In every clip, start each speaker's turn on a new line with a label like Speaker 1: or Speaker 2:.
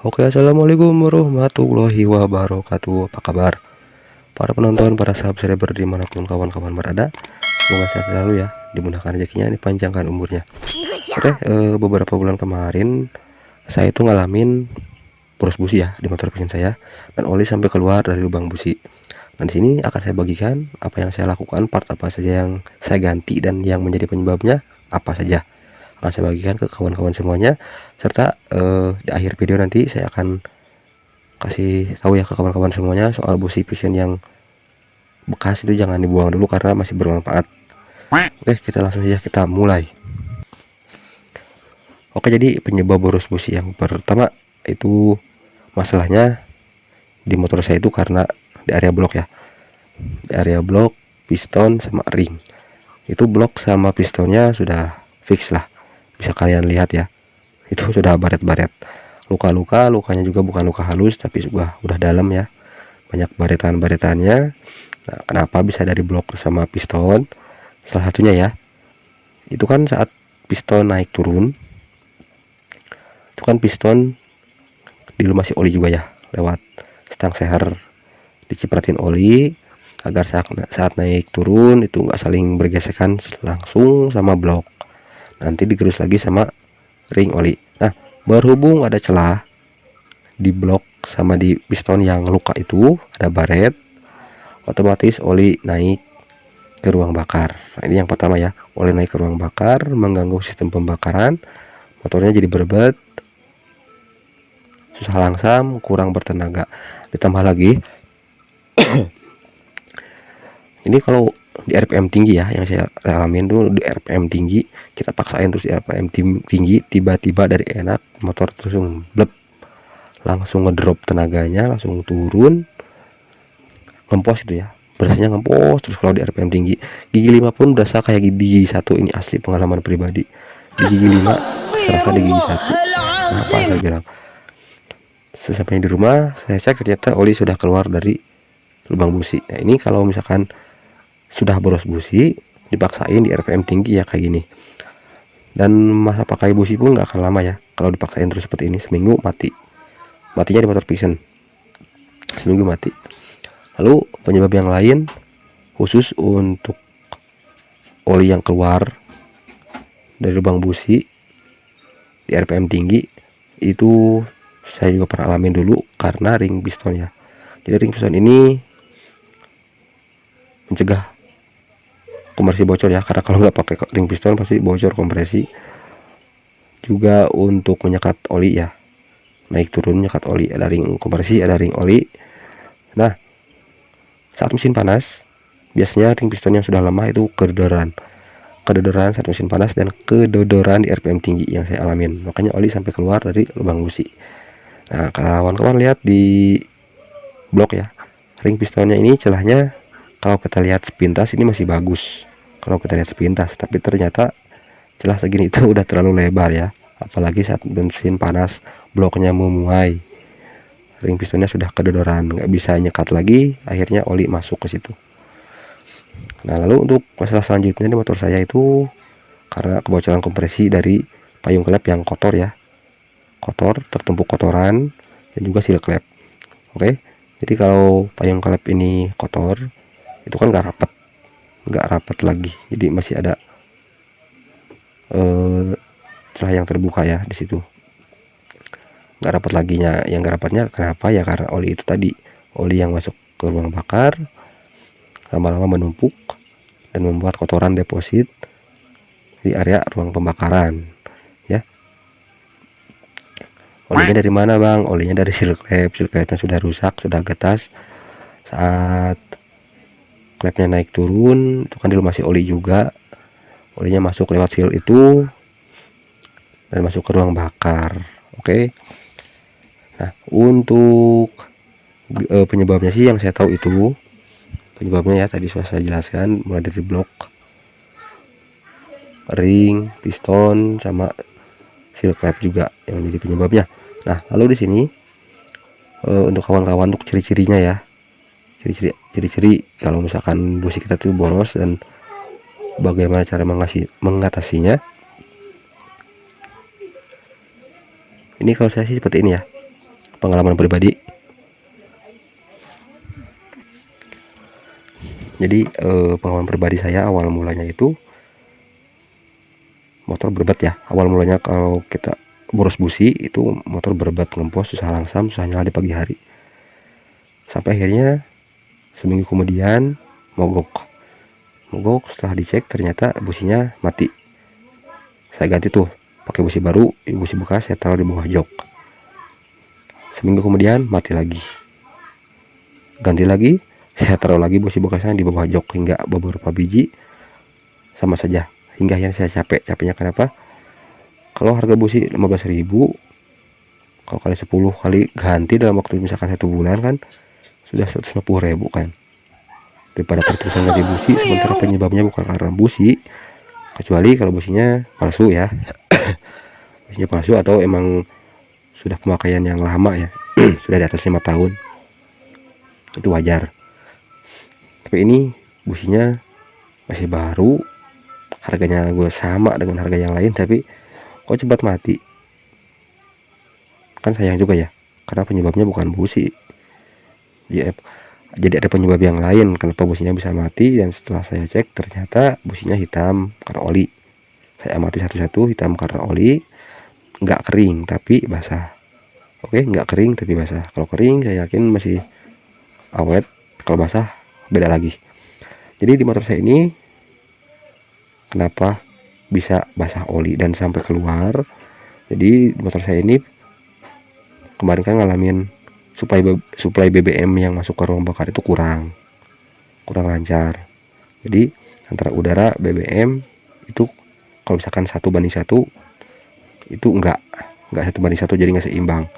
Speaker 1: Oke, assalamualaikum warahmatullahi wabarakatuh. Apa kabar para penonton, para sahabat cyber dimanapun kawan-kawan berada? Semoga sehat selalu ya, dimudahkan rezekinya, dipanjangkan umurnya. Oke, beberapa bulan kemarin saya itu ngalamin boros busi ya di motor mesin saya, dan oli sampai keluar dari lubang busi. Dan di sini akan saya bagikan apa yang saya lakukan, part apa saja yang saya ganti, dan yang menjadi penyebabnya apa saja. Akan saya bagikan ke kawan-kawan semuanya, serta di akhir video nanti saya akan kasih tahu ya ke kawan-kawan semuanya soal busi piston yang bekas itu jangan dibuang dulu karena masih bermanfaat. Oke, kita langsung saja kita mulai. Oke, jadi penyebab boros busi yang pertama itu masalahnya di motor saya itu karena di area blok ya, di area blok piston sama ring. Itu blok sama pistonnya sudah fix lah, bisa kalian lihat ya, itu sudah baret-baret, luka-luka. Lukanya juga bukan luka halus tapi udah dalam ya, banyak baretan-baretannya. Nah, kenapa bisa dari blok sama piston? Salah satunya ya, itu kan saat piston naik turun, itu kan piston dilumasi oli juga ya, lewat stang seher dicipratin oli agar saat naik turun itu enggak saling bergesekan langsung sama blok, nanti digerus lagi sama ring oli. Nah, berhubung ada celah di blok sama di piston yang luka itu, ada baret, otomatis oli naik ke ruang bakar. Nah, ini yang pertama ya, oli naik ke ruang bakar mengganggu sistem pembakaran, motornya jadi berbet, susah langsam, kurang bertenaga. Ditambah lagi ini kalau di RPM tinggi ya, yang saya alamin tuh di RPM tinggi, kita paksain terus di RPM tinggi, tiba-tiba dari enak motor terus blep, langsung ngedrop tenaganya, langsung turun, ngempos itu ya, berasanya ngempos terus. Kalau di RPM tinggi, gigi 5 pun berasa kayak gigi 1. Ini asli pengalaman pribadi, di gigi 5 serasa di gigi 1. Kenapa saya bilang? Sesampainya di rumah saya cek, ternyata oli sudah keluar dari lubang busi. Nah, ini kalau misalkan sudah boros busi dipaksain di RPM tinggi ya kayak gini, dan masa pakai busi pun nggak akan lama ya. Kalau dipaksain terus seperti ini, seminggu matinya di motor piston, seminggu mati. Lalu penyebab yang lain khusus untuk oli yang keluar dari lubang busi di RPM tinggi itu saya juga pernah alamin dulu karena ring piston ya. Jadi ring piston ini mencegah kompresi bocor ya, karena kalau nggak pakai ring piston pasti bocor kompresi. Juga untuk menyekat oli ya, naik turun menyekat oli, ada ring kompresi, ada ring oli. Nah, saat mesin panas biasanya ring piston yang sudah lemah itu kedodoran saat mesin panas, dan kedodoran di RPM tinggi yang saya alamin, makanya oli sampai keluar dari lubang busi. Nah, kawan-kawan lihat di blok ya, ring pistonnya ini celahnya, kalau kita lihat sepintas ini masih bagus kalau kita lihat sepintas, tapi ternyata celah segini itu udah terlalu lebar ya, apalagi saat mesin panas bloknya memuai, ring pistonnya sudah kedodoran, nggak bisa nyekat lagi, akhirnya oli masuk ke situ. Nah, lalu untuk masalah selanjutnya di motor saya itu karena kebocoran kompresi dari payung klep yang kotor ya, kotor, tertumpuk kotoran, dan juga seal klep. Oke, jadi kalau payung klep ini kotor itu kan nggak rapat lagi, jadi masih ada celah yang terbuka ya di situ, nggak rapat lagi. Yang nggak rapatnya kenapa ya, karena oli itu tadi, oli yang masuk ke ruang bakar lama-lama menumpuk dan membuat kotoran deposit di area ruang pembakaran ya. Olinya dari mana bang? Olinya dari seal klepnya sudah rusak, sudah getas saat klepnya naik turun, itu kan dilumasi oli juga, olinya masuk lewat seal itu dan masuk ke ruang bakar. Oke. Nah, untuk penyebabnya sih yang saya tahu itu, penyebabnya ya tadi sudah saya jelaskan, mulai dari blok, ring, piston, sama seal klep juga yang menjadi penyebabnya. Nah, lalu di sini untuk kawan-kawan, untuk ciri-cirinya ya, ciri-ciri kalau misalkan busi kita tuh boros dan bagaimana cara mengatasinya. Ini kalau saya sih seperti ini ya, pengalaman pribadi. Jadi pengalaman pribadi saya awal mulanya itu motor berobat ya. Awal mulanya kalau kita boros busi itu motor berobat ngempos, susah langsam, susah nyala di pagi hari. Sampai akhirnya seminggu kemudian mogok. Setelah dicek ternyata businya mati. Saya ganti tuh pakai busi baru, busi bekas saya taruh di bawah jok. Seminggu kemudian mati lagi. Ganti lagi, saya taruh lagi busi bekasnya di bawah jok hingga beberapa biji sama saja. Hingga akhirnya saya capeknya kenapa? Kalau harga busi 15.000, kalau kali 10 kali ganti dalam waktu misalkan 1 bulan kan sudah 150.000 kan. Daripada terus ganti busi, sementara penyebabnya bukan karena busi, kecuali kalau businya palsu ya. Businya palsu atau emang sudah pemakaian yang lama ya. Sudah di atas 5 tahun, itu wajar. Tapi ini businya masih baru, harganya gue sama dengan harga yang lain, tapi kok cepat mati. Kan sayang juga ya, karena penyebabnya bukan busi. Jadi ada penyebab yang lain kenapa businya bisa mati. Dan setelah saya cek ternyata businya hitam karena oli. Saya amati satu-satu, hitam karena oli, nggak kering tapi basah. Oke, nggak kering tapi basah. Kalau kering saya yakin masih awet, kalau basah beda lagi. Jadi di motor saya ini kenapa bisa basah oli dan sampai keluar? Jadi di motor saya ini kemarin kan ngalamin suplai BBM yang masuk ke ruang bakar itu kurang lancar. Jadi antara udara BBM itu kalau misalkan 1:1 itu enggak 1:1, jadi nggak seimbang.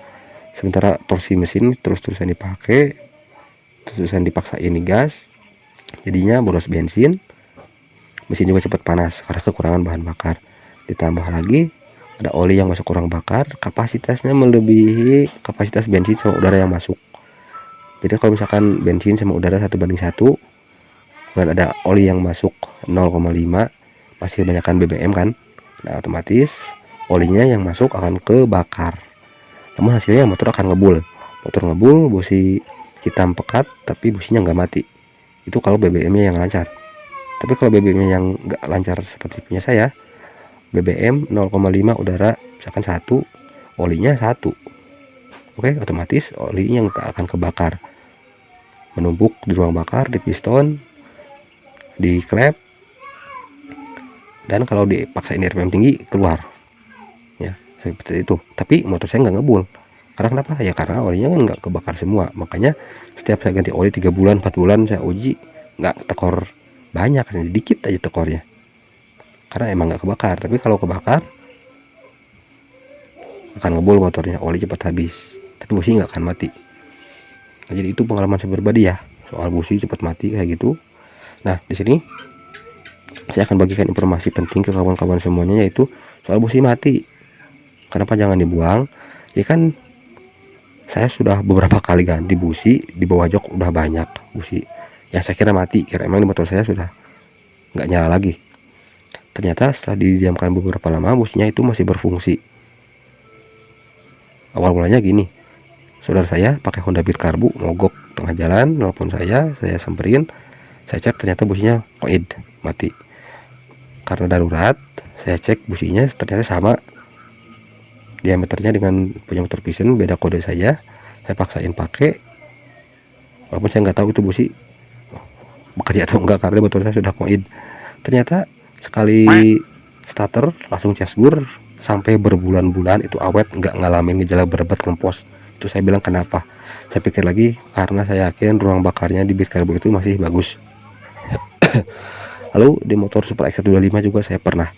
Speaker 1: Sementara torsi mesin terus-terusan dipakai, terus-terusan dipaksain gas, jadinya boros bensin. Mesin juga cepat panas karena kekurangan bahan bakar. Ditambah lagi ada oli yang masuk ruang bakar, kapasitasnya melebihi kapasitas bensin sama udara yang masuk. Jadi kalau misalkan bensin sama udara 1:1 dan ada oli yang masuk 0,5, masih kebanyakan BBM kan, nah otomatis olinya yang masuk akan kebakar. Namun hasilnya motor akan ngebul, busi hitam pekat tapi businya nggak mati. Itu kalau BBM-nya yang lancar. Tapi kalau BBM-nya yang nggak lancar seperti punya saya, BBM 0,5, udara misalkan 1, olinya 1, oke, otomatis olinya yang tak akan kebakar, menumpuk di ruang bakar, di piston, di klep, dan kalau dipaksain RPM tinggi keluar ya, seperti itu. Tapi motor saya nggak ngebul. Karena kenapa? Ya karena olinya kan nggak kebakar semua. Makanya setiap saya ganti oli 3 bulan 4 bulan saya uji, nggak tekor banyak, sedikit aja tekornya, karena emang nggak kebakar. Tapi kalau kebakar akan ngebul motornya, oli cepat habis, tapi busi nggak akan mati. Nah, jadi itu pengalaman saya pribadi ya soal busi cepat mati kayak gitu. Nah di sini saya akan bagikan informasi penting ke kawan-kawan semuanya, yaitu soal busi mati. Kenapa jangan dibuang? Ya kan saya sudah beberapa kali ganti busi, di bawah jok udah banyak busi yang saya kira mati, kira emang di motor saya sudah nggak nyala lagi. Ternyata setelah didiamkan beberapa lama, businya itu masih berfungsi. Awal mulanya gini, saudara saya pakai Honda Beat karbu, mogok tengah jalan, nelpon saya samperin, saya cek ternyata businya koid, mati. Karena darurat, saya cek businya ternyata sama diameternya dengan punya motor Vision, beda kode saya paksain pakai, walaupun saya nggak tahu itu busi bekerja atau enggak karena motor saya sudah koid. Ternyata sekali starter langsung casgur, sampai berbulan-bulan itu awet, nggak ngalamin gejala berobat ngempos. Itu saya bilang kenapa, saya pikir lagi karena saya yakin ruang bakarnya di Beat karbu itu masih bagus. Lalu di motor Super X125 juga saya pernah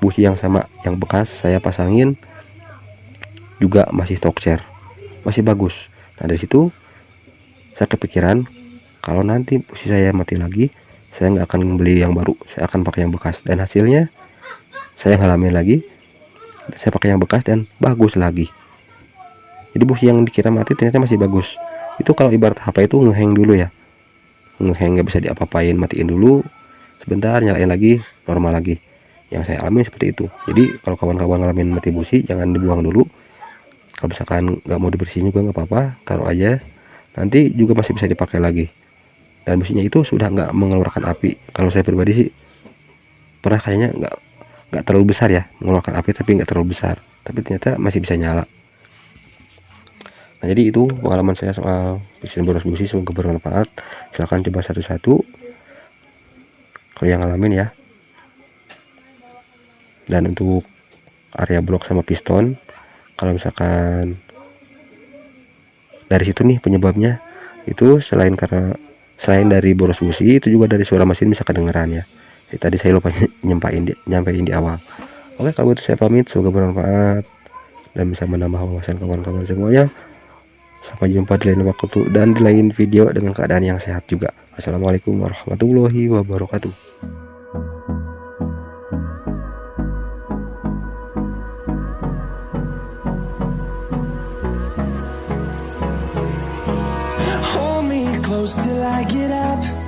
Speaker 1: busi yang sama, yang bekas saya pasangin juga masih Toxcer, masih bagus. Nah dari situ saya kepikiran, kalau nanti busi saya mati lagi, saya nggak akan beli yang baru, saya akan pakai yang bekas. Dan hasilnya saya ngalamin lagi, saya pakai yang bekas dan bagus lagi. Jadi busi yang dikira mati ternyata masih bagus. Itu kalau ibarat HP itu ngehang dulu ya, ngehang nggak bisa diapa-apain, matiin dulu sebentar, nyalain lagi, normal lagi. Yang saya alami seperti itu. Jadi kalau kawan-kawan ngalamin mati busi, jangan dibuang dulu, Kalau misalkan nggak mau dibersihin juga nggak apa-apa, taruh aja, nanti juga masih bisa dipakai lagi. Dan mesinnya itu sudah nggak mengeluarkan api. Kalau saya pribadi sih pernah kayaknya nggak terlalu besar ya, mengeluarkan api tapi nggak terlalu besar, tapi ternyata masih bisa nyala. Nah, jadi itu pengalaman saya soal mesin boros busi, semoga bermanfaat. Silahkan coba satu-satu kalau yang ngalamin ya. Dan untuk area blok sama piston, kalau misalkan dari situ nih penyebabnya, itu selain dari boros busi, itu juga dari suara mesin bisa kedengeran ya. Jadi, tadi saya lupa nyampein di awal. Oke, kalau itu saya pamit, semoga bermanfaat dan bisa menambah wawasan kawan-kawan semuanya. Sampai jumpa di lain waktu dan di lain video dengan keadaan yang sehat juga. Assalamualaikum warahmatullahi wabarakatuh.
Speaker 2: Hold me close till I get up.